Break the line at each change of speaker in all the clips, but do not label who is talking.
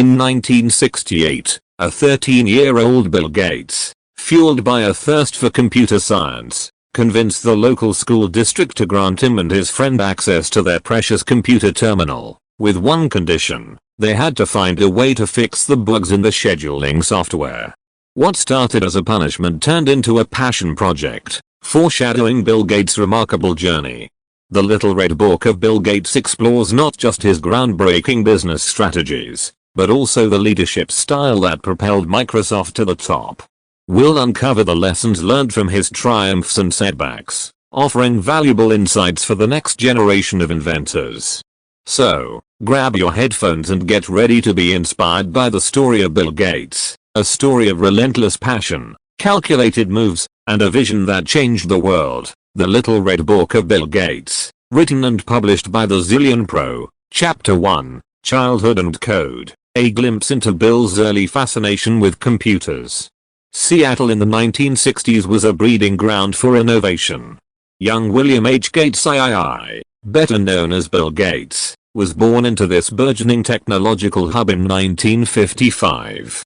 In 1968, a 13-year-old Bill Gates, fueled by a thirst for computer science, convinced the local school district to grant him and his friend access to their precious computer terminal, with one condition: they had to find a way to fix the bugs in the scheduling software. What started as a punishment turned into a passion project, foreshadowing Bill Gates' remarkable journey. The Little Red Book of Bill Gates explores not just his groundbreaking business strategies, but also the leadership style that propelled Microsoft to the top. We'll uncover the lessons learned from his triumphs and setbacks, offering valuable insights for the next generation of inventors. So, grab your headphones and get ready to be inspired by the story of Bill Gates, a story of relentless passion, calculated moves, and a vision that changed the world. The Little Red Book of Bill Gates, written and published by the Zillionpro. Chapter 1, Childhood and Code, a glimpse into Bill's early fascination with computers. Seattle in the 1960s was a breeding ground for innovation. Young William H. Gates III, better known as Bill Gates, was born into this burgeoning technological hub in 1955.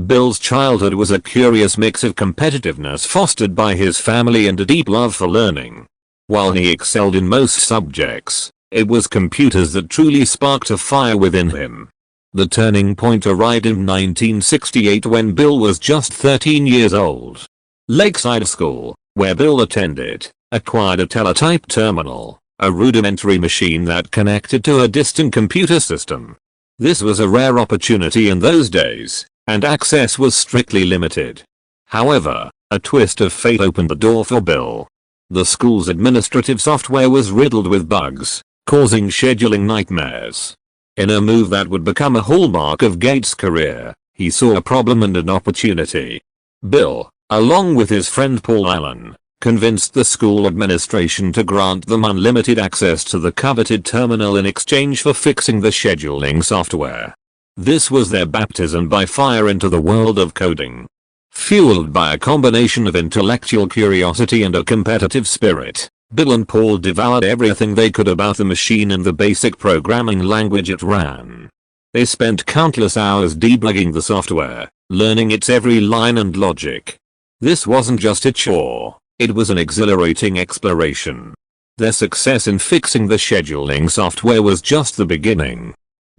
Bill's childhood was a curious mix of competitiveness fostered by his family and a deep love for learning. While he excelled in most subjects, it was computers that truly sparked a fire within him. The turning point arrived in 1968 when Bill was just 13 years old. Lakeside School, where Bill attended, acquired a teletype terminal, a rudimentary machine that connected to a distant computer system. This was a rare opportunity in those days, and access was strictly limited. However, a twist of fate opened the door for Bill. The school's administrative software was riddled with bugs, causing scheduling nightmares. In a move that would become a hallmark of Gates' career, he saw a problem and an opportunity. Bill, along with his friend Paul Allen, convinced the school administration to grant them unlimited access to the coveted terminal in exchange for fixing the scheduling software. This was their baptism by fire into the world of coding. Fueled by a combination of intellectual curiosity and a competitive spirit, Bill and Paul devoured everything they could about the machine and the basic programming language it ran. They spent countless hours debugging the software, learning its every line and logic. This wasn't just a chore, it was an exhilarating exploration. Their success in fixing the scheduling software was just the beginning.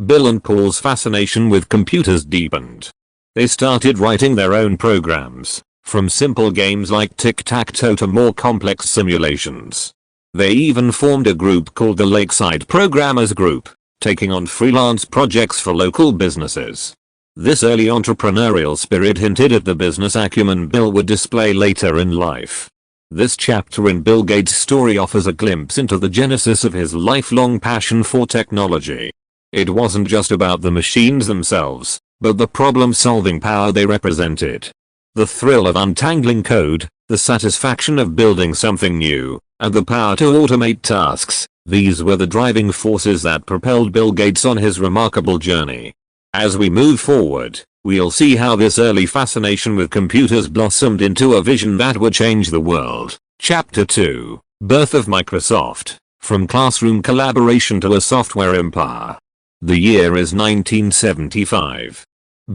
Bill and Paul's fascination with computers deepened. They started writing their own programs, from simple games like tic-tac-toe to more complex simulations. They even formed a group called the Lakeside Programmers Group, taking on freelance projects for local businesses. This early entrepreneurial spirit hinted at the business acumen Bill would display later in life. This chapter in Bill Gates' story offers a glimpse into the genesis of his lifelong passion for technology. It wasn't just about the machines themselves, but the problem-solving power they represented. The thrill of untangling code, the satisfaction of building something new, and the power to automate tasks, these were the driving forces that propelled Bill Gates on his remarkable journey. As we move forward, we'll see how this early fascination with computers blossomed into a vision that would change the world. Chapter 2, Birth of Microsoft, from classroom collaboration to a software empire. The year is 1975.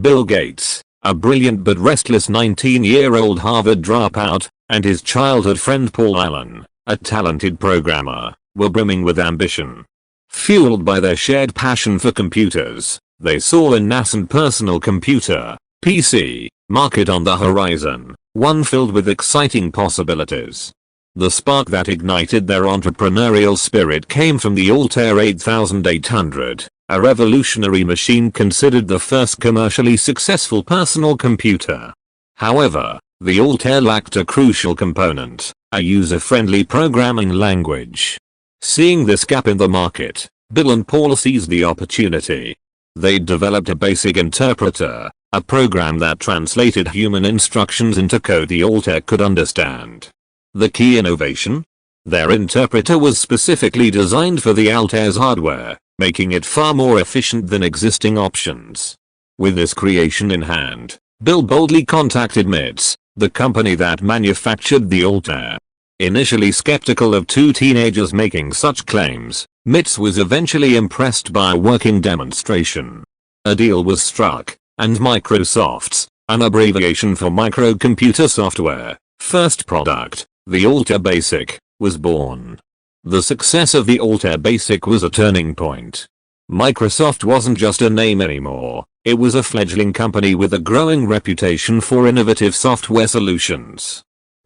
Bill Gates, a brilliant but restless 19-year-old Harvard dropout, and his childhood friend Paul Allen, a talented programmer, were brimming with ambition. Fueled by their shared passion for computers, they saw a nascent personal computer, PC, market on the horizon, one filled with exciting possibilities. The spark that ignited their entrepreneurial spirit came from the Altair 8800. A revolutionary machine considered the first commercially successful personal computer. However, the Altair lacked a crucial component, a user-friendly programming language. Seeing this gap in the market, Bill and Paul seized the opportunity. They developed a basic interpreter, a program that translated human instructions into code the Altair could understand. The key innovation? Their interpreter was specifically designed for the Altair's hardware, making it far more efficient than existing options. With this creation in hand, Bill boldly contacted MITS, the company that manufactured the Altair. Initially skeptical of two teenagers making such claims, MITS was eventually impressed by a working demonstration. A deal was struck, and Microsoft's, an abbreviation for microcomputer software, first product, the Altair Basic, was born. The success of the Altair Basic was a turning point. Microsoft wasn't just a name anymore, it was a fledgling company with a growing reputation for innovative software solutions.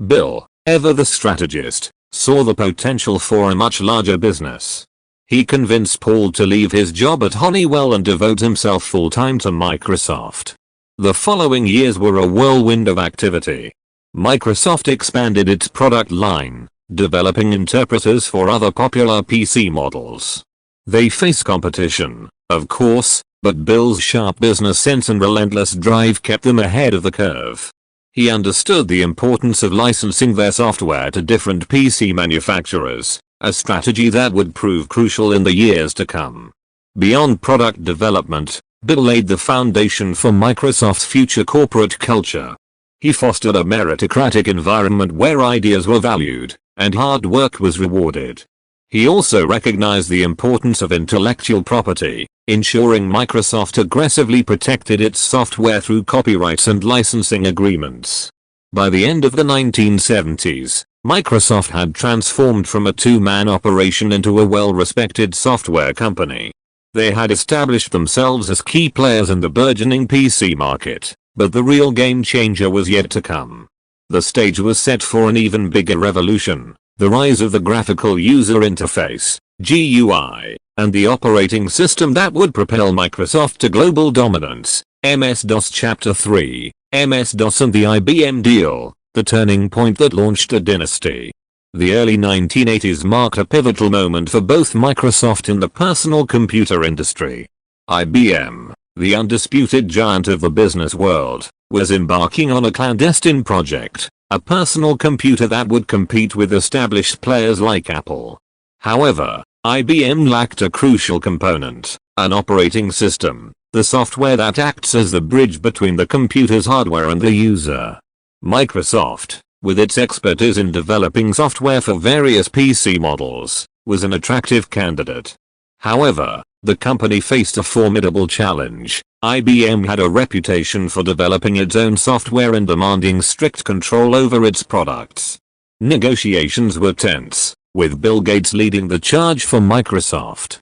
Bill, ever the strategist, saw the potential for a much larger business. He convinced Paul to leave his job at Honeywell and devote himself full-time to Microsoft. The following years were a whirlwind of activity. Microsoft expanded its product line, developing interpreters for other popular PC models. They faced competition, of course, but Bill's sharp business sense and relentless drive kept them ahead of the curve. He understood the importance of licensing their software to different PC manufacturers, a strategy that would prove crucial in the years to come. Beyond product development, Bill laid the foundation for Microsoft's future corporate culture. He fostered a meritocratic environment where ideas were valued, and hard work was rewarded. He also recognized the importance of intellectual property, ensuring Microsoft aggressively protected its software through copyrights and licensing agreements. By the end of the 1970s, Microsoft had transformed from a two-man operation into a well-respected software company. They had established themselves as key players in the burgeoning PC market, but the real game changer was yet to come. The stage was set for an even bigger revolution. The rise of the graphical user interface, GUI, and the operating system that would propel Microsoft to global dominance, MS-DOS Chapter 3, MS-DOS and the IBM deal, the turning point that launched a dynasty. The early 1980s marked a pivotal moment for both Microsoft and the personal computer industry. IBM, the undisputed giant of the business world, was embarking on a clandestine project. A personal computer that would compete with established players like Apple. However, IBM lacked a crucial component, an operating system, the software that acts as the bridge between the computer's hardware and the user. Microsoft, with its expertise in developing software for various PC models, was an attractive candidate. However, the company faced a formidable challenge. IBM had a reputation for developing its own software and demanding strict control over its products. Negotiations were tense, with Bill Gates leading the charge for Microsoft.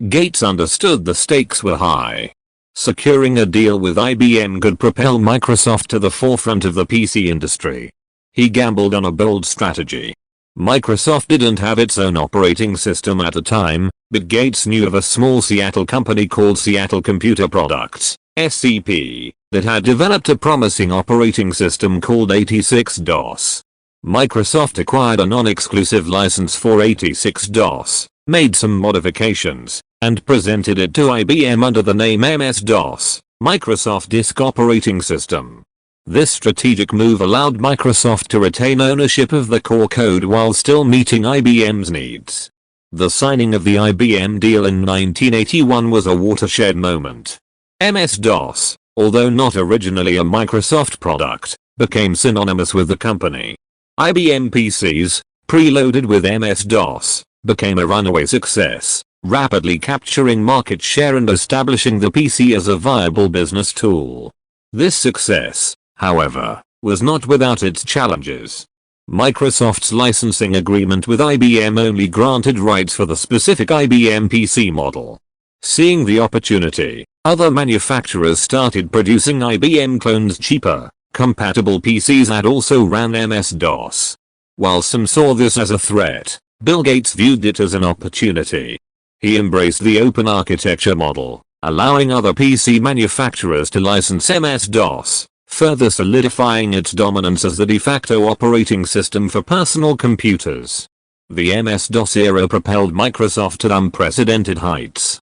Gates understood the stakes were high. Securing a deal with IBM could propel Microsoft to the forefront of the PC industry. He gambled on a bold strategy. Microsoft didn't have its own operating system at the time, but Gates knew of a small Seattle company called Seattle Computer Products, SCP, that had developed a promising operating system called 86-DOS. Microsoft acquired a non-exclusive license for 86-DOS, made some modifications, and presented it to IBM under the name MS-DOS, Microsoft Disk Operating System. This strategic move allowed Microsoft to retain ownership of the core code while still meeting IBM's needs. The signing of the IBM deal in 1981 was a watershed moment. MS-DOS, although not originally a Microsoft product, became synonymous with the company. IBM PCs, preloaded with MS-DOS, became a runaway success, rapidly capturing market share and establishing the PC as a viable business tool. This success, however, was not without its challenges. Microsoft's licensing agreement with IBM only granted rights for the specific IBM PC model. Seeing the opportunity, other manufacturers started producing IBM clones cheaper, compatible PCs that also ran MS-DOS. While some saw this as a threat, Bill Gates viewed it as an opportunity. He embraced the open architecture model, allowing other PC manufacturers to license MS-DOS, further solidifying its dominance as the de facto operating system for personal computers. The MS-DOS era propelled Microsoft to unprecedented heights.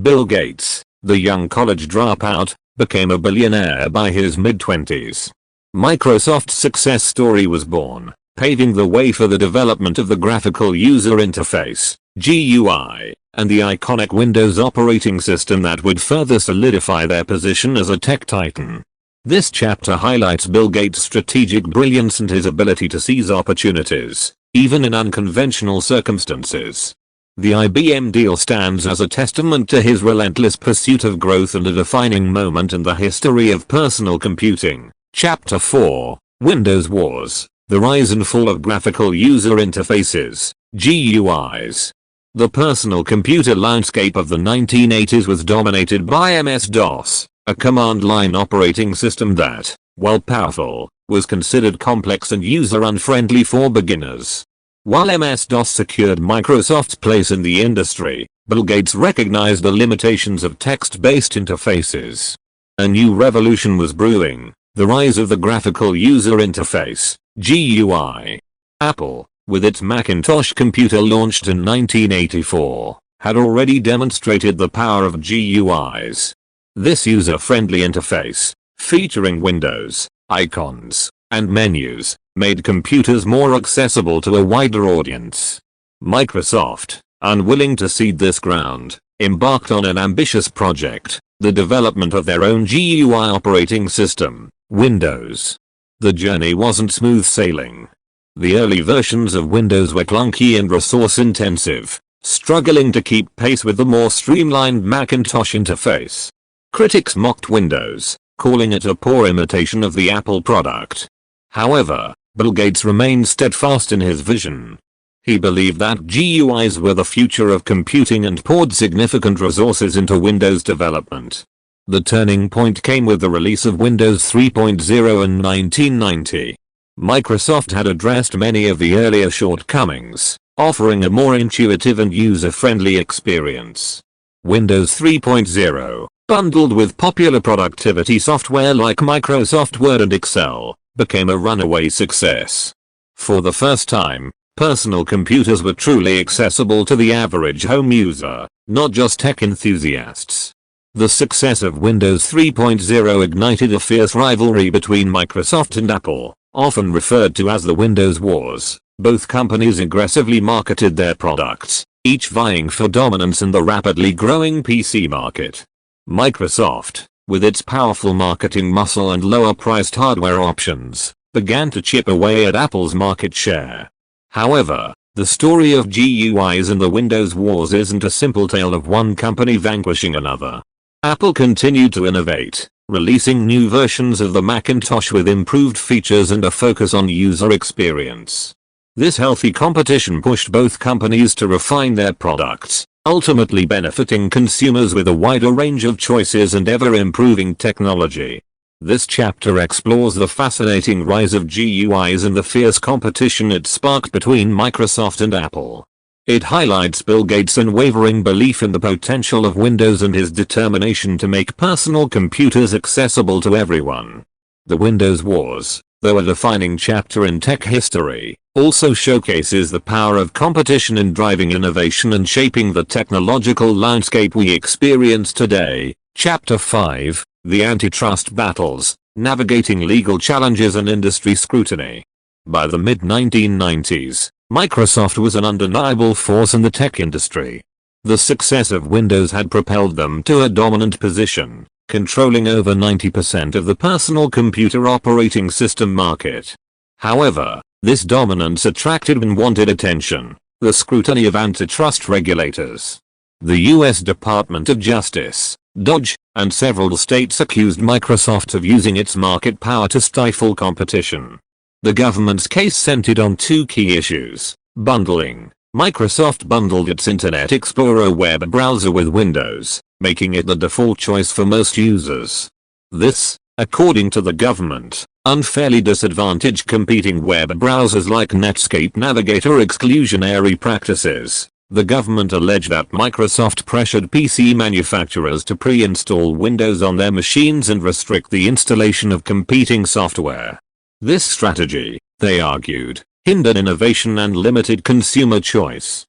Bill Gates, the young college dropout, became a billionaire by his mid-20s. Microsoft's success story was born, paving the way for the development of the graphical user interface, GUI, and the iconic Windows operating system that would further solidify their position as a tech titan. This chapter highlights Bill Gates' strategic brilliance and his ability to seize opportunities, even in unconventional circumstances. The IBM deal stands as a testament to his relentless pursuit of growth and a defining moment in the history of personal computing. Chapter 4, Windows Wars, the Rise and Fall of Graphical User Interfaces, GUIs. The personal computer landscape of the 1980s was dominated by MS-DOS, a command line operating system that, while powerful, was considered complex and user-unfriendly for beginners. While MS-DOS secured Microsoft's place in the industry, Bill Gates recognized the limitations of text-based interfaces. A new revolution was brewing, the rise of the graphical user interface, GUI. Apple, with its Macintosh computer launched in 1984, had already demonstrated the power of GUIs. This user-friendly interface, featuring windows, icons, and menus, made computers more accessible to a wider audience. Microsoft, unwilling to cede this ground, embarked on an ambitious project, the development of their own GUI operating system, Windows. The journey wasn't smooth sailing. The early versions of Windows were clunky and resource-intensive, struggling to keep pace with the more streamlined Macintosh interface. Critics mocked Windows, calling it a poor imitation of the Apple product. However, Bill Gates remained steadfast in his vision. He believed that GUIs were the future of computing and poured significant resources into Windows development. The turning point came with the release of Windows 3.0 in 1990. Microsoft had addressed many of the earlier shortcomings, offering a more intuitive and user-friendly experience. Windows 3.0, bundled with popular productivity software like Microsoft Word and Excel, became a runaway success. For the first time, personal computers were truly accessible to the average home user, not just tech enthusiasts. The success of Windows 3.0 ignited a fierce rivalry between Microsoft and Apple, often referred to as the Windows Wars. Both companies aggressively marketed their products, each vying for dominance in the rapidly growing PC market. Microsoft, with its powerful marketing muscle and lower-priced hardware options, began to chip away at Apple's market share. However, the story of GUIs and the Windows Wars isn't a simple tale of one company vanquishing another. Apple continued to innovate, releasing new versions of the Macintosh with improved features and a focus on user experience. This healthy competition pushed both companies to refine their products, ultimately benefiting consumers with a wider range of choices and ever-improving technology. This chapter explores the fascinating rise of GUIs and the fierce competition it sparked between Microsoft and Apple. It highlights Bill Gates' unwavering belief in the potential of Windows and his determination to make personal computers accessible to everyone. The Windows Wars, though a defining chapter in tech history, also showcases the power of competition in driving innovation and shaping the technological landscape we experience today. Chapter 5, The Antitrust Battles, Navigating Legal Challenges and Industry Scrutiny. By the mid-1990s, Microsoft was an undeniable force in the tech industry. The success of Windows had propelled them to a dominant position, controlling over 90% of the personal computer operating system market. However, this dominance attracted unwanted attention, the scrutiny of antitrust regulators. The US Department of Justice, DOJ, and several states accused Microsoft of using its market power to stifle competition. The government's case centered on two key issues: bundling. Microsoft bundled its Internet Explorer web browser with Windows, making it the default choice for most users. This, according to the government, unfairly disadvantaged competing web browsers like Netscape Navigator exclusionary practices. The government alleged that Microsoft pressured PC manufacturers to pre-install Windows on their machines and restrict the installation of competing software. This strategy, they argued, hindered innovation and limited consumer choice.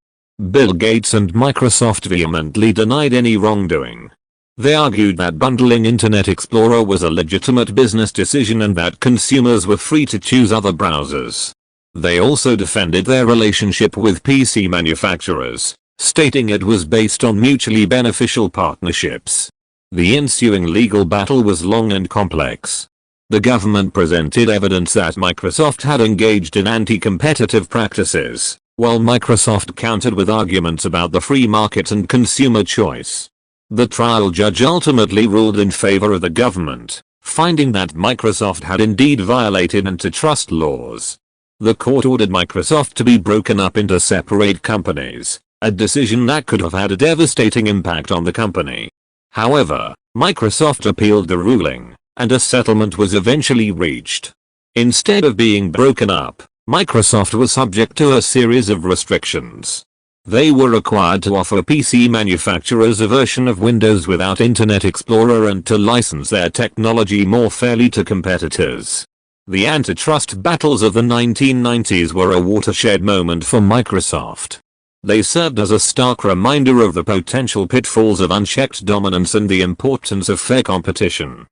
Bill Gates and Microsoft vehemently denied any wrongdoing. They argued that bundling Internet Explorer was a legitimate business decision and that consumers were free to choose other browsers. They also defended their relationship with PC manufacturers, stating it was based on mutually beneficial partnerships. The ensuing legal battle was long and complex. The government presented evidence that Microsoft had engaged in anti-competitive practices, while Microsoft countered with arguments about the free market and consumer choice. The trial judge ultimately ruled in favor of the government, finding that Microsoft had indeed violated antitrust laws. The court ordered Microsoft to be broken up into separate companies, a decision that could have had a devastating impact on the company. However, Microsoft appealed the ruling, and a settlement was eventually reached. Instead of being broken up, Microsoft was subject to a series of restrictions. They were required to offer PC manufacturers a version of Windows without Internet Explorer and to license their technology more fairly to competitors. The antitrust battles of the 1990s were a watershed moment for Microsoft. They served as a stark reminder of the potential pitfalls of unchecked dominance and the importance of fair competition.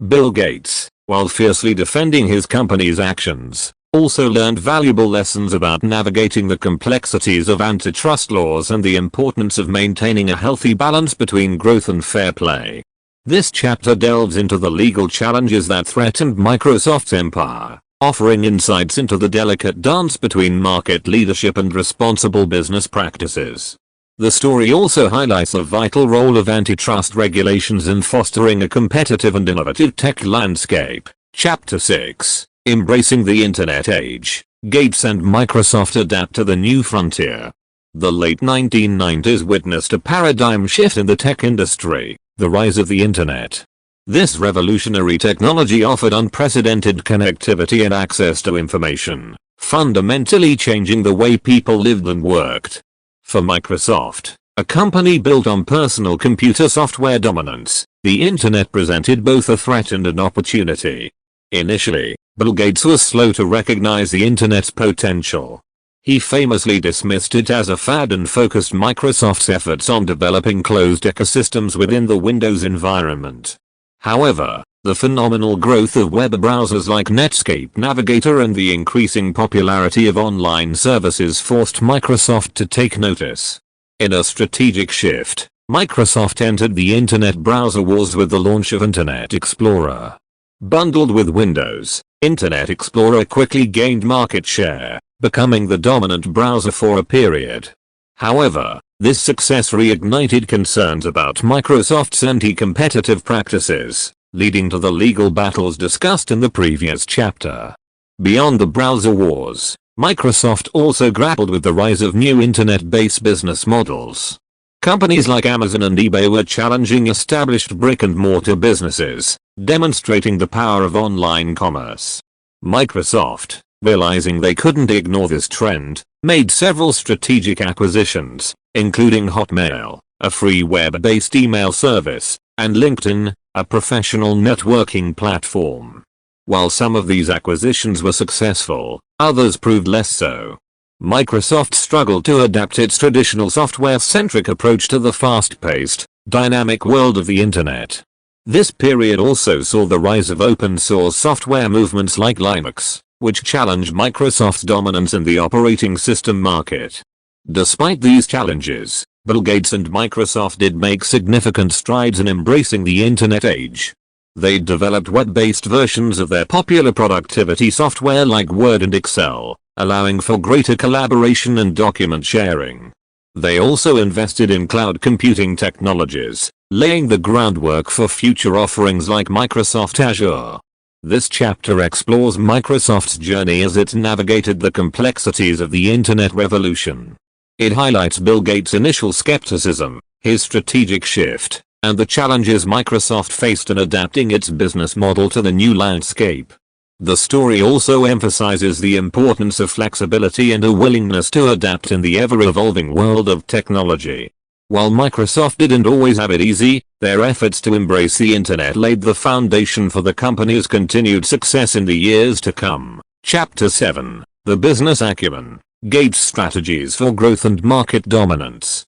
Bill Gates, while fiercely defending his company's actions, also learned valuable lessons about navigating the complexities of antitrust laws and the importance of maintaining a healthy balance between growth and fair play. This chapter delves into the legal challenges that threatened Microsoft's empire, offering insights into the delicate dance between market leadership and responsible business practices. The story also highlights the vital role of antitrust regulations in fostering a competitive and innovative tech landscape. Chapter 6. Embracing the Internet Age, Gates and Microsoft adapt to the new frontier. The late 1990s witnessed a paradigm shift in the tech industry, the rise of the Internet. This revolutionary technology offered unprecedented connectivity and access to information, fundamentally changing the way people lived and worked. For Microsoft, a company built on personal computer software dominance, the Internet presented both a threat and an opportunity. Initially, Bill Gates was slow to recognize the Internet's potential. He famously dismissed it as a fad and focused Microsoft's efforts on developing closed ecosystems within the Windows environment. However, the phenomenal growth of web browsers like Netscape Navigator and the increasing popularity of online services forced Microsoft to take notice. In a strategic shift, Microsoft entered the Internet browser wars with the launch of Internet Explorer. Bundled with Windows, Internet Explorer quickly gained market share, becoming the dominant browser for a period. However, this success reignited concerns about Microsoft's anti-competitive practices, leading to the legal battles discussed in the previous chapter. Beyond the browser wars, Microsoft also grappled with the rise of new internet-based business models. Companies like Amazon and eBay were challenging established brick-and-mortar businesses, demonstrating the power of online commerce. Microsoft, realizing they couldn't ignore this trend, made several strategic acquisitions, including Hotmail, a free web-based email service, and LinkedIn, a professional networking platform. While some of these acquisitions were successful, others proved less so. Microsoft struggled to adapt its traditional software-centric approach to the fast-paced, dynamic world of the Internet. This period also saw the rise of open-source software movements like Linux, which challenged Microsoft's dominance in the operating system market. Despite these challenges, Bill Gates and Microsoft did make significant strides in embracing the Internet age. They developed web-based versions of their popular productivity software like Word and Excel, allowing for greater collaboration and document sharing. They also invested in cloud computing technologies, laying the groundwork for future offerings like Microsoft Azure. This chapter explores Microsoft's journey as it navigated the complexities of the Internet revolution. It highlights Bill Gates' initial skepticism, his strategic shift, and the challenges Microsoft faced in adapting its business model to the new landscape. The story also emphasizes the importance of flexibility and a willingness to adapt in the ever-evolving world of technology. While Microsoft didn't always have it easy, their efforts to embrace the Internet laid the foundation for the company's continued success in the years to come. Chapter 7. The Business Acumen, Gates' Strategies for Growth and Market Dominance.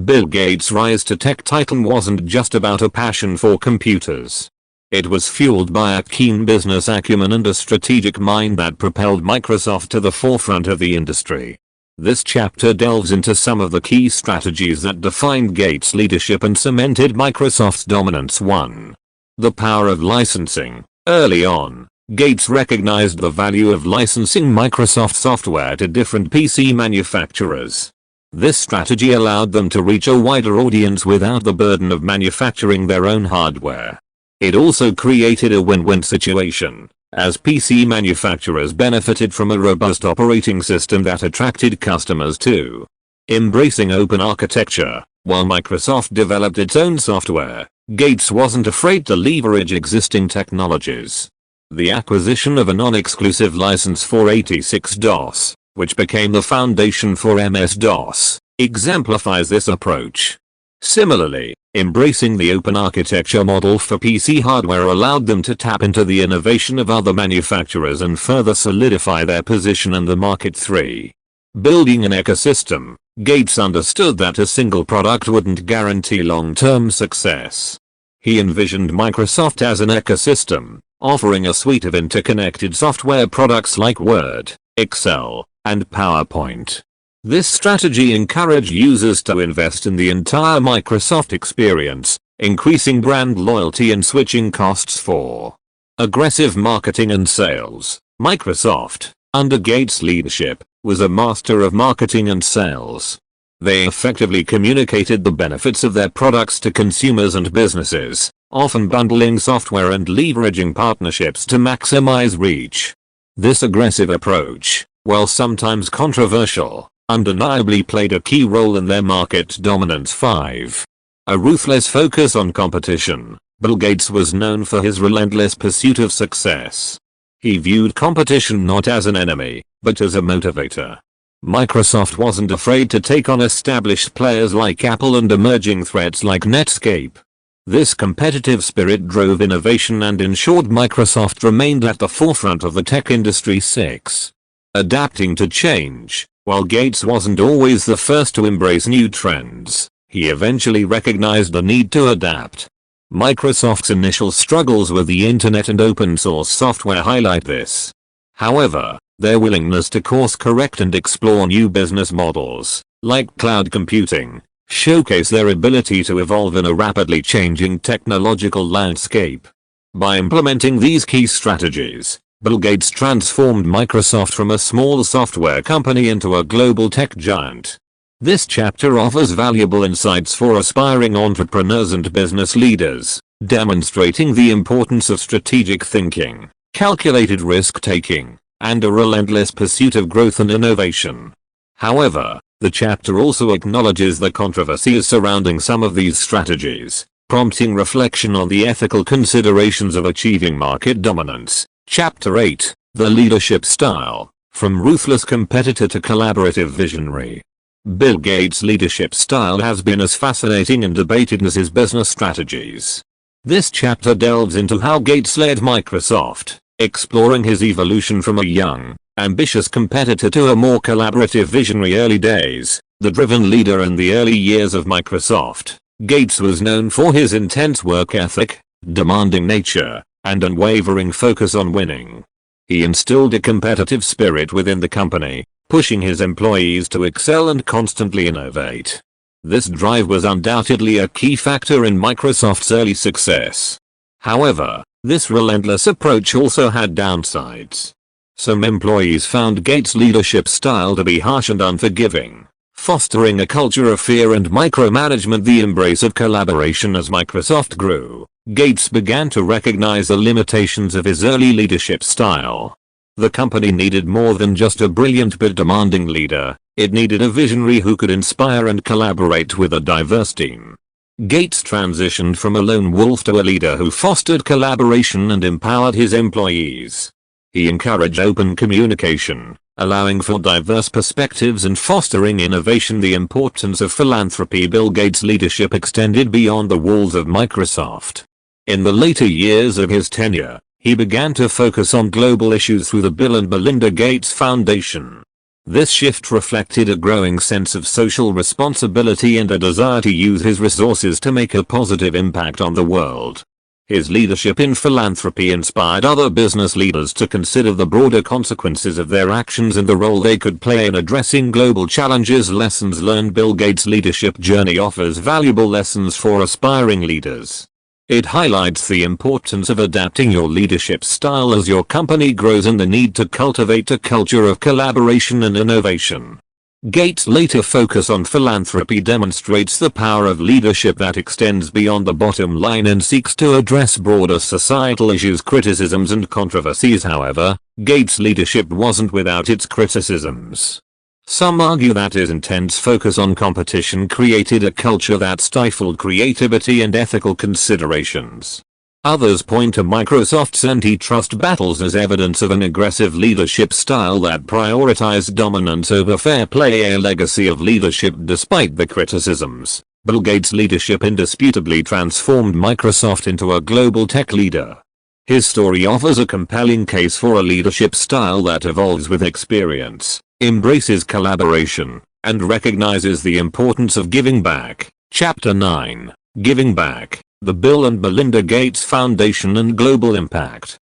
Bill Gates' rise to tech titan wasn't just about a passion for computers. It was fueled by a keen business acumen and a strategic mind that propelled Microsoft to the forefront of the industry. This chapter delves into some of the key strategies that defined Gates' leadership and cemented Microsoft's dominance. 1. The power of licensing. Early on, Gates recognized the value of licensing Microsoft software to different PC manufacturers. This strategy allowed them to reach a wider audience without the burden of manufacturing their own hardware. It also created a win-win situation, as PC manufacturers benefited from a robust operating system that attracted customers too. Embracing open architecture, while Microsoft developed its own software, Gates wasn't afraid to leverage existing technologies. The acquisition of a non-exclusive license for 86-DOS, which became the foundation for MS-DOS, exemplifies this approach. Similarly, embracing the open architecture model for PC hardware allowed them to tap into the innovation of other manufacturers and further solidify their position in the market. 3. Building an ecosystem. Gates understood that a single product wouldn't guarantee long-term success. He envisioned Microsoft as an ecosystem, offering a suite of interconnected software products like Word, Excel, and PowerPoint. This strategy encouraged users to invest in the entire Microsoft experience, increasing brand loyalty and switching costs. 4. Aggressive marketing and sales. Microsoft, under Gates' leadership, was a master of marketing and sales. They effectively communicated the benefits of their products to consumers and businesses, often bundling software and leveraging partnerships to maximize reach. This aggressive approach, while sometimes controversial, undeniably played a key role in their market dominance. 5. A ruthless focus on competition. Bill Gates was known for his relentless pursuit of success. He viewed competition not as an enemy, but as a motivator. Microsoft wasn't afraid to take on established players like Apple and emerging threats like Netscape. This competitive spirit drove innovation and ensured Microsoft remained at the forefront of the tech industry. 6. Adapting to change. While Gates wasn't always the first to embrace new trends, he eventually recognized the need to adapt. Microsoft's initial struggles with the internet and open source software highlight this. However, their willingness to course correct and explore new business models, like cloud computing, showcase their ability to evolve in a rapidly changing technological landscape. By implementing these key strategies, Bill Gates transformed Microsoft from a small software company into a global tech giant. This chapter offers valuable insights for aspiring entrepreneurs and business leaders, demonstrating the importance of strategic thinking, calculated risk-taking, and a relentless pursuit of growth and innovation. However, the chapter also acknowledges the controversies surrounding some of these strategies, prompting reflection on the ethical considerations of achieving market dominance. Chapter 8, The Leadership Style, From Ruthless Competitor to Collaborative Visionary. Bill Gates' leadership style has been as fascinating and debated as his business strategies. This chapter delves into how Gates led Microsoft, exploring his evolution from a young, ambitious competitor to a more collaborative visionary. Early days. The driven leader in the early years of Microsoft, Gates was known for his intense work ethic, demanding nature, and unwavering focus on winning. He instilled a competitive spirit within the company, pushing his employees to excel and constantly innovate. This drive was undoubtedly a key factor in Microsoft's early success. However, this relentless approach also had downsides. Some employees found Gates' leadership style to be harsh and unforgiving, fostering a culture of fear and micromanagement. The embrace of collaboration. As Microsoft grew, Gates began to recognize the limitations of his early leadership style. The company needed more than just a brilliant but demanding leader. It needed a visionary who could inspire and collaborate with a diverse team. Gates transitioned from a lone wolf to a leader who fostered collaboration and empowered his employees. He encouraged open communication, allowing for diverse perspectives and fostering innovation. The importance of philanthropy. Bill Gates' leadership extended beyond the walls of Microsoft. In the later years of his tenure, he began to focus on global issues through the Bill and Melinda Gates Foundation. This shift reflected a growing sense of social responsibility and a desire to use his resources to make a positive impact on the world. His leadership in philanthropy inspired other business leaders to consider the broader consequences of their actions and the role they could play in addressing global challenges. Lessons learned. Bill Gates' leadership journey offers valuable lessons for aspiring leaders. It highlights the importance of adapting your leadership style as your company grows and the need to cultivate a culture of collaboration and innovation. Gates' later focus on philanthropy demonstrates the power of leadership that extends beyond the bottom line and seeks to address broader societal issues, criticisms and controversies. However, Gates' leadership wasn't without its criticisms. Some argue that his intense focus on competition created a culture that stifled creativity and ethical considerations. Others point to Microsoft's antitrust battles as evidence of an aggressive leadership style that prioritized dominance over fair play, a legacy of leadership despite the criticisms. Bill Gates' leadership indisputably transformed Microsoft into a global tech leader. His story offers a compelling case for a leadership style that evolves with experience, embraces collaboration, and recognizes the importance of giving back. Chapter 9. Giving Back. The Bill and Melinda Gates Foundation and Global Impact.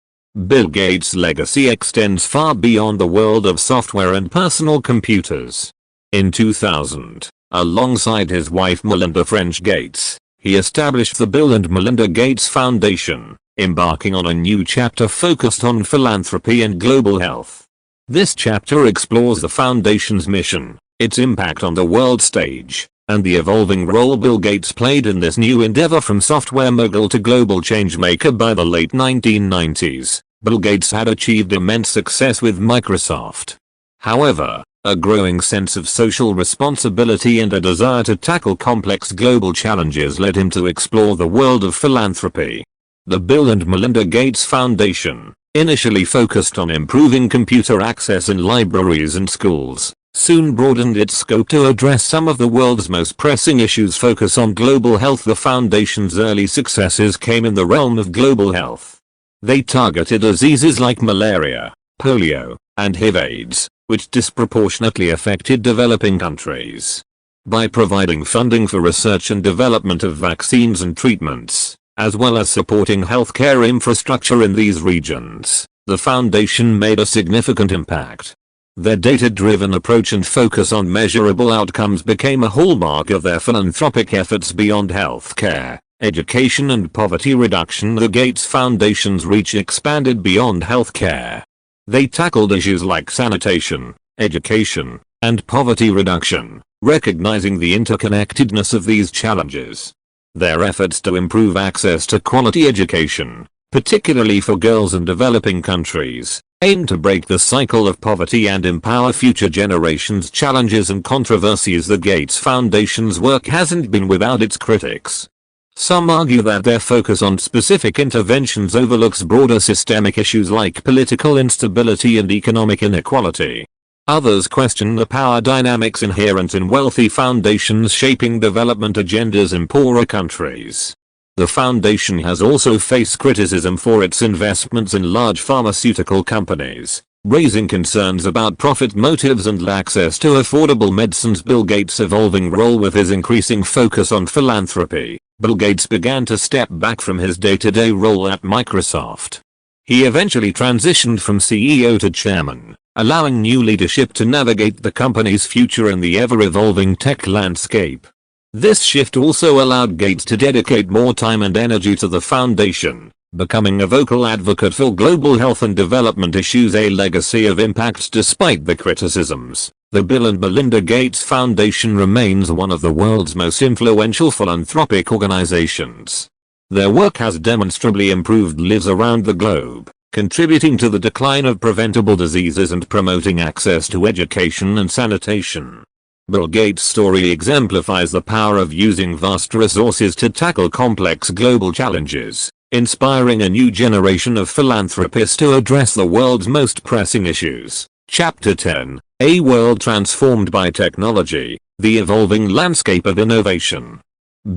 Bill Gates' legacy extends far beyond the world of software and personal computers. In 2000, alongside his wife Melinda French Gates, he established the Bill and Melinda Gates Foundation, embarking on a new chapter focused on philanthropy and global health. This chapter explores the foundation's mission, its impact on the world stage, and the evolving role Bill Gates played in this new endeavor. From software mogul to global changemaker by the late 1990s, Bill Gates had achieved immense success with Microsoft. However, a growing sense of social responsibility and a desire to tackle complex global challenges led him to explore the world of philanthropy. The Bill and Melinda Gates Foundation, initially focused on improving computer access in libraries and schools, soon broadened its scope to address some of the world's most pressing issues. Focus on global health. The foundation's early successes came in the realm of global health. They targeted diseases like malaria, polio, and HIV/AIDS, which disproportionately affected developing countries. By providing funding for research and development of vaccines and treatments, as well as supporting healthcare infrastructure in these regions, the foundation made a significant impact. Their data-driven approach and focus on measurable outcomes became a hallmark of their philanthropic efforts beyond healthcare, education and poverty reduction. The Gates Foundation's reach expanded beyond healthcare. They tackled issues like sanitation, education, and poverty reduction, recognizing the interconnectedness of these challenges. Their efforts to improve access to quality education, particularly for girls in developing countries, aim to break the cycle of poverty and empower future generations. Challenges and controversies. The Gates Foundation's work hasn't been without its critics. Some argue that their focus on specific interventions overlooks broader systemic issues like political instability and economic inequality. Others question the power dynamics inherent in wealthy foundations shaping development agendas in poorer countries. The foundation has also faced criticism for its investments in large pharmaceutical companies, raising concerns about profit motives and access to affordable medicines. Bill Gates' evolving role. With his increasing focus on philanthropy, Bill Gates began to step back from his day-to-day role at Microsoft. He eventually transitioned from CEO to chairman, allowing new leadership to navigate the company's future in the ever-evolving tech landscape. This shift also allowed Gates to dedicate more time and energy to the foundation, becoming a vocal advocate for global health and development issues. A legacy of impact. Despite the criticisms, the Bill and Melinda Gates Foundation remains one of the world's most influential philanthropic organizations. Their work has demonstrably improved lives around the globe, contributing to the decline of preventable diseases and promoting access to education and sanitation. Bill Gates' story exemplifies the power of using vast resources to tackle complex global challenges, inspiring a new generation of philanthropists to address the world's most pressing issues. Chapter 10. A World Transformed by Technology, the Evolving Landscape of Innovation.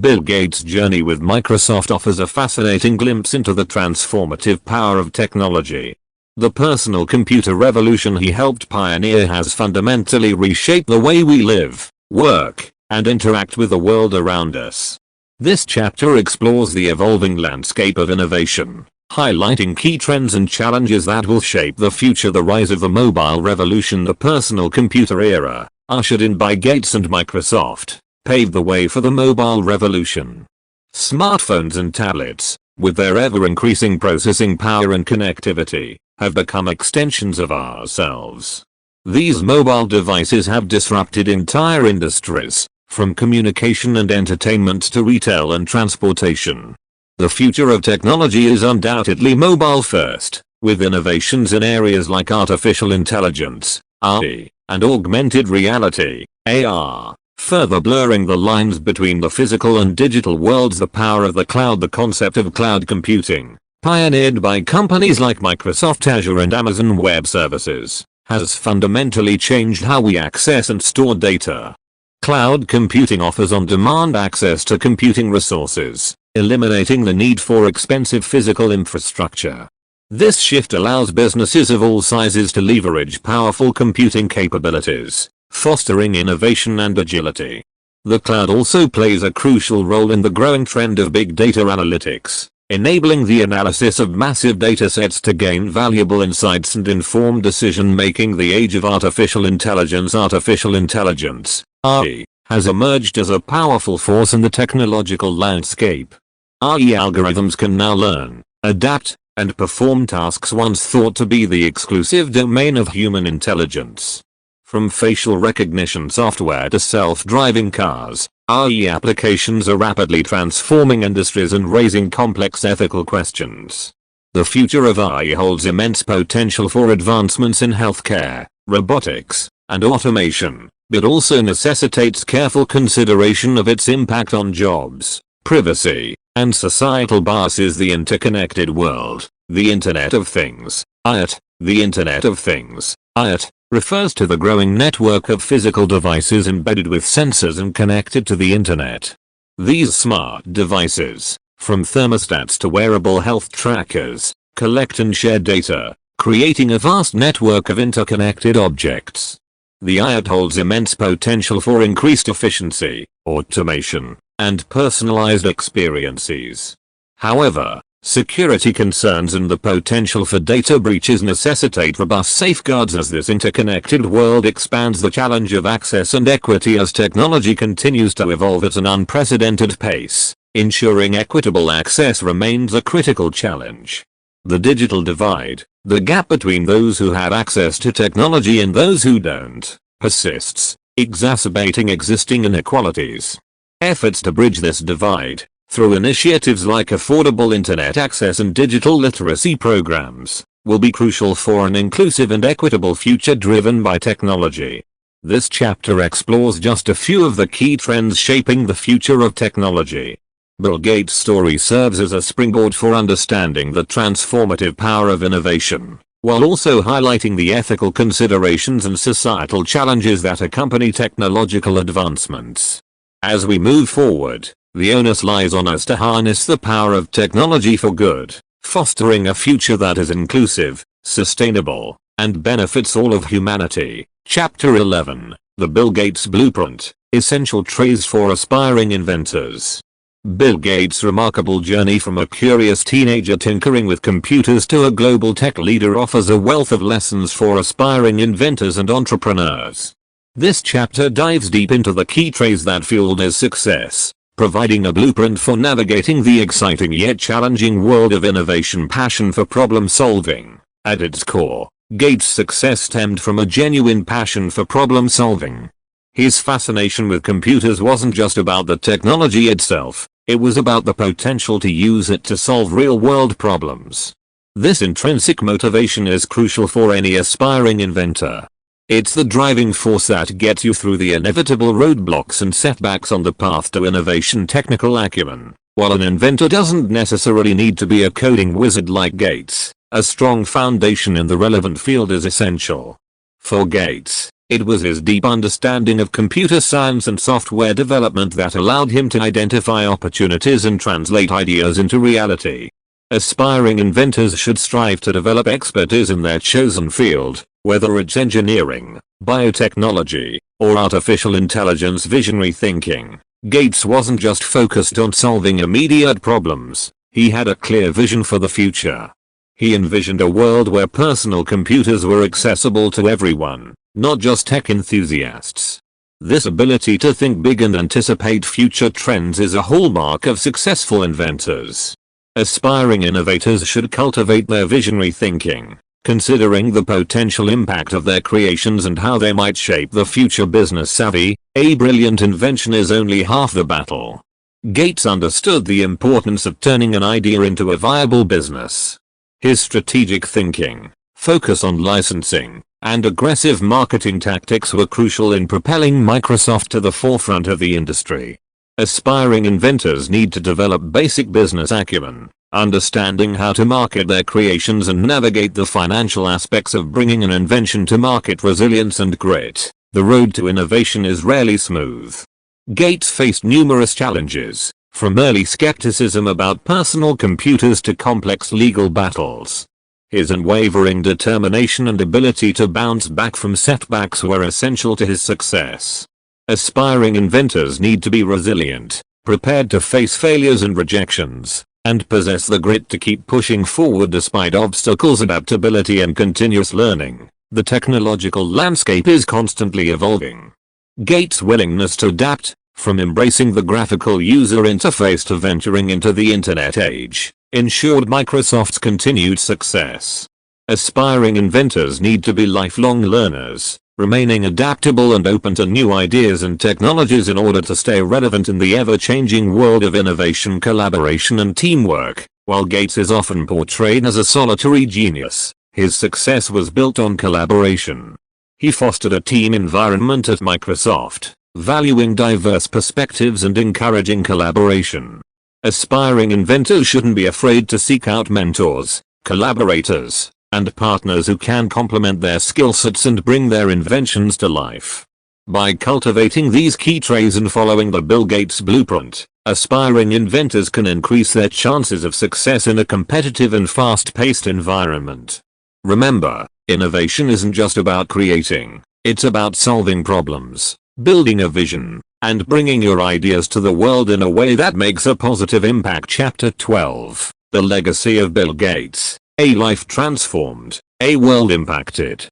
Bill Gates' journey with Microsoft offers a fascinating glimpse into the transformative power of technology. The personal computer revolution he helped pioneer has fundamentally reshaped the way we live, work, and interact with the world around us. This chapter explores the evolving landscape of innovation, highlighting key trends and challenges that will shape the future. The rise of the mobile revolution. The personal computer era, ushered in by Gates and Microsoft, paved the way for the mobile revolution. Smartphones and tablets, with their ever-increasing processing power and connectivity, have become extensions of ourselves. These mobile devices have disrupted entire industries, from communication and entertainment to retail and transportation. The future of technology is undoubtedly mobile first, with innovations in areas like artificial intelligence, AI, and augmented reality, AR, further blurring the lines between the physical and digital worlds. The power of the cloud. The concept of cloud computing, pioneered by companies like Microsoft Azure and Amazon Web Services, has fundamentally changed how we access and store data. Cloud computing offers on-demand access to computing resources, eliminating the need for expensive physical infrastructure. This shift allows businesses of all sizes to leverage powerful computing capabilities, fostering innovation and agility. The cloud also plays a crucial role in the growing trend of big data analytics, enabling the analysis of massive datasets to gain valuable insights and informed decision-making. The age of artificial intelligence. Artificial intelligence, AI, has emerged as a powerful force in the technological landscape. AI algorithms can now learn, adapt, and perform tasks once thought to be the exclusive domain of human intelligence. From facial recognition software to self-driving cars, AI applications are rapidly transforming industries and raising complex ethical questions. The future of AI holds immense potential for advancements in healthcare, robotics, and automation, but also necessitates careful consideration of its impact on jobs, privacy, and societal biases. The interconnected world, the Internet of Things, IoT. The Internet of Things, IoT, refers to the growing network of physical devices embedded with sensors and connected to the internet. These smart devices, from thermostats to wearable health trackers, collect and share data, creating a vast network of interconnected objects. The IoT holds immense potential for increased efficiency, automation, and personalized experiences. However, security concerns and the potential for data breaches necessitate robust safeguards as this interconnected world expands. The challenge of access and equity. As technology continues to evolve at an unprecedented pace, ensuring equitable access remains a critical challenge. The digital divide, the gap between those who have access to technology and those who don't, persists, exacerbating existing inequalities. Efforts to bridge this divide, through initiatives like affordable internet access and digital literacy programs, will be crucial for an inclusive and equitable future driven by technology. This chapter explores just a few of the key trends shaping the future of technology. Bill Gates' story serves as a springboard for understanding the transformative power of innovation, while also highlighting the ethical considerations and societal challenges that accompany technological advancements. As we move forward, the onus lies on us to harness the power of technology for good, fostering a future that is inclusive, sustainable, and benefits all of humanity. Chapter 11, The Bill Gates Blueprint, Essential Traits for Aspiring Inventors. Bill Gates' remarkable journey from a curious teenager tinkering with computers to a global tech leader offers a wealth of lessons for aspiring inventors and entrepreneurs. This chapter dives deep into the key traits that fueled his success, providing a blueprint for navigating the exciting yet challenging world of innovation. Passion for problem solving. At its core, Gates' success stemmed from a genuine passion for problem solving. His fascination with computers wasn't just about the technology itself, it was about the potential to use it to solve real-world problems. This intrinsic motivation is crucial for any aspiring inventor. It's the driving force that gets you through the inevitable roadblocks and setbacks on the path to innovation. Technical acumen. While an inventor doesn't necessarily need to be a coding wizard like Gates, a strong foundation in the relevant field is essential. For Gates, it was his deep understanding of computer science and software development that allowed him to identify opportunities and translate ideas into reality. Aspiring inventors should strive to develop expertise in their chosen field, whether it's engineering, biotechnology, or artificial intelligence. Visionary thinking. Gates wasn't just focused on solving immediate problems, he had a clear vision for the future. He envisioned a world where personal computers were accessible to everyone, not just tech enthusiasts. This ability to think big and anticipate future trends is a hallmark of successful inventors. Aspiring innovators should cultivate their visionary thinking, considering the potential impact of their creations and how they might shape the future. Business savvy, a brilliant invention is only half the battle. Gates understood the importance of turning an idea into a viable business. His strategic thinking, focus on licensing, and aggressive marketing tactics were crucial in propelling Microsoft to the forefront of the industry. Aspiring inventors need to develop basic business acumen, understanding how to market their creations and navigate the financial aspects of bringing an invention to market. Resilience and grit. The road to innovation is rarely smooth. Gates faced numerous challenges, from early skepticism about personal computers to complex legal battles. His unwavering determination and ability to bounce back from setbacks were essential to his success. Aspiring inventors need to be resilient, prepared to face failures and rejections, and possess the grit to keep pushing forward despite obstacles. Adaptability and continuous learning. The technological landscape is constantly evolving. Gates' willingness to adapt, from embracing the graphical user interface to venturing into the internet age, ensured Microsoft's continued success. Aspiring inventors need to be lifelong learners, remaining adaptable and open to new ideas and technologies in order to stay relevant in the ever-changing world of innovation, collaboration and teamwork. While Gates is often portrayed as a solitary genius, his success was built on collaboration. He fostered a team environment at Microsoft, valuing diverse perspectives and encouraging collaboration. Aspiring inventors shouldn't be afraid to seek out mentors, collaborators, and partners who can complement their skill sets and bring their inventions to life. By cultivating these key traits and following the Bill Gates blueprint, aspiring inventors can increase their chances of success in a competitive and fast-paced environment. Remember, innovation isn't just about creating, it's about solving problems, building a vision, and bringing your ideas to the world in a way that makes a positive impact. Chapter 12. The Legacy of Bill Gates. A life transformed, a world impacted.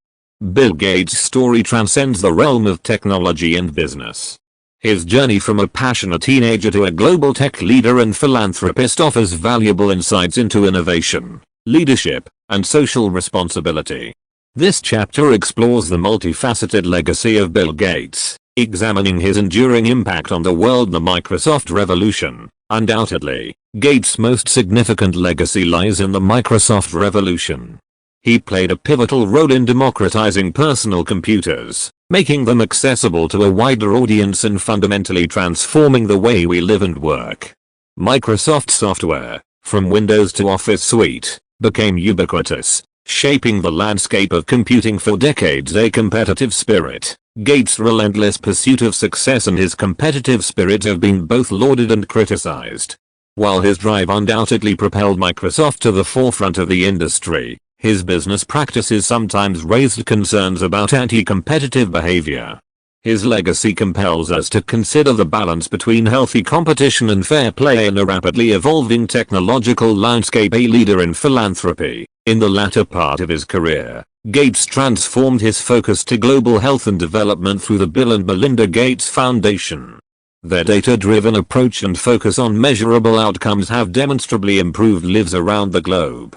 Bill Gates' story transcends the realm of technology and business. His journey from a passionate teenager to a global tech leader and philanthropist offers valuable insights into innovation, leadership, and social responsibility. This chapter explores the multifaceted legacy of Bill Gates, examining his enduring impact on the world. The Microsoft revolution. Undoubtedly, Gates' most significant legacy lies in the Microsoft revolution. He played a pivotal role in democratizing personal computers, making them accessible to a wider audience and fundamentally transforming the way we live and work. Microsoft software, from Windows to Office Suite, became ubiquitous, shaping the landscape of computing for decades. A competitive spirit. Gates' relentless pursuit of success and his competitive spirit have been both lauded and criticized. While his drive undoubtedly propelled Microsoft to the forefront of the industry, his business practices sometimes raised concerns about anti-competitive behavior. His legacy compels us to consider the balance between healthy competition and fair play in a rapidly evolving technological landscape. A leader in philanthropy. In the latter part of his career, Gates transformed his focus to global health and development through the Bill and Melinda Gates Foundation. Their data-driven approach and focus on measurable outcomes have demonstrably improved lives around the globe.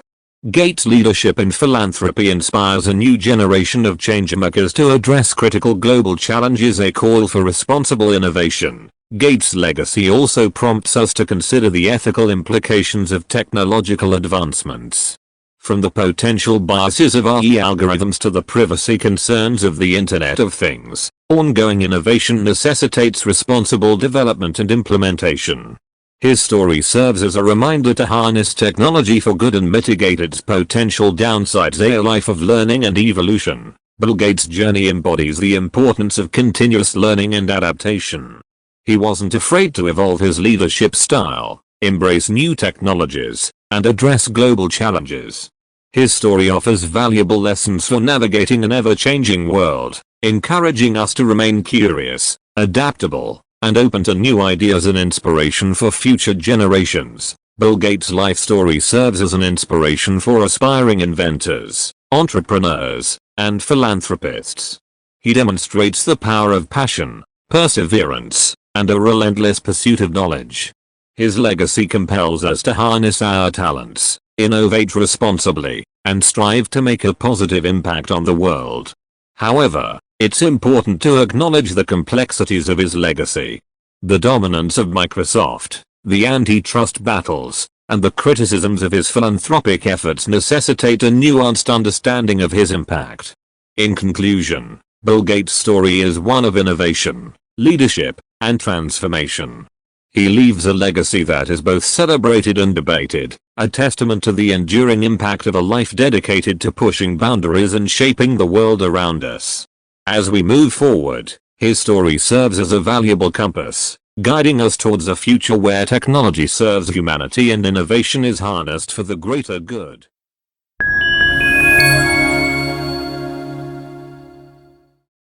Gates' leadership in philanthropy inspires a new generation of changemakers to address critical global challenges. A call for responsible innovation. Gates' legacy also prompts us to consider the ethical implications of technological advancements. From the potential biases of AI algorithms to the privacy concerns of the Internet of Things, ongoing innovation necessitates responsible development and implementation. His story serves as a reminder to harness technology for good and mitigate its potential downsides. A life of learning and evolution. Bill Gates' journey embodies the importance of continuous learning and adaptation. He wasn't afraid to evolve his leadership style, embrace new technologies, and address global challenges. His story offers valuable lessons for navigating an ever-changing world, encouraging us to remain curious, adaptable, and open to new ideas and inspiration for future generations. Bill Gates' life story serves as an inspiration for aspiring inventors, entrepreneurs, and philanthropists. He demonstrates the power of passion, perseverance, and a relentless pursuit of knowledge. His legacy compels us to harness our talents, innovate responsibly, and strive to make a positive impact on the world. However, it's important to acknowledge the complexities of his legacy. The dominance of Microsoft, the antitrust battles, and the criticisms of his philanthropic efforts necessitate a nuanced understanding of his impact. In conclusion, Bill Gates' story is one of innovation, leadership, and transformation. He leaves a legacy that is both celebrated and debated, a testament to the enduring impact of a life dedicated to pushing boundaries and shaping the world around us. As we move forward, his story serves as a valuable compass, guiding us towards a future where technology serves humanity and innovation is harnessed for the greater good.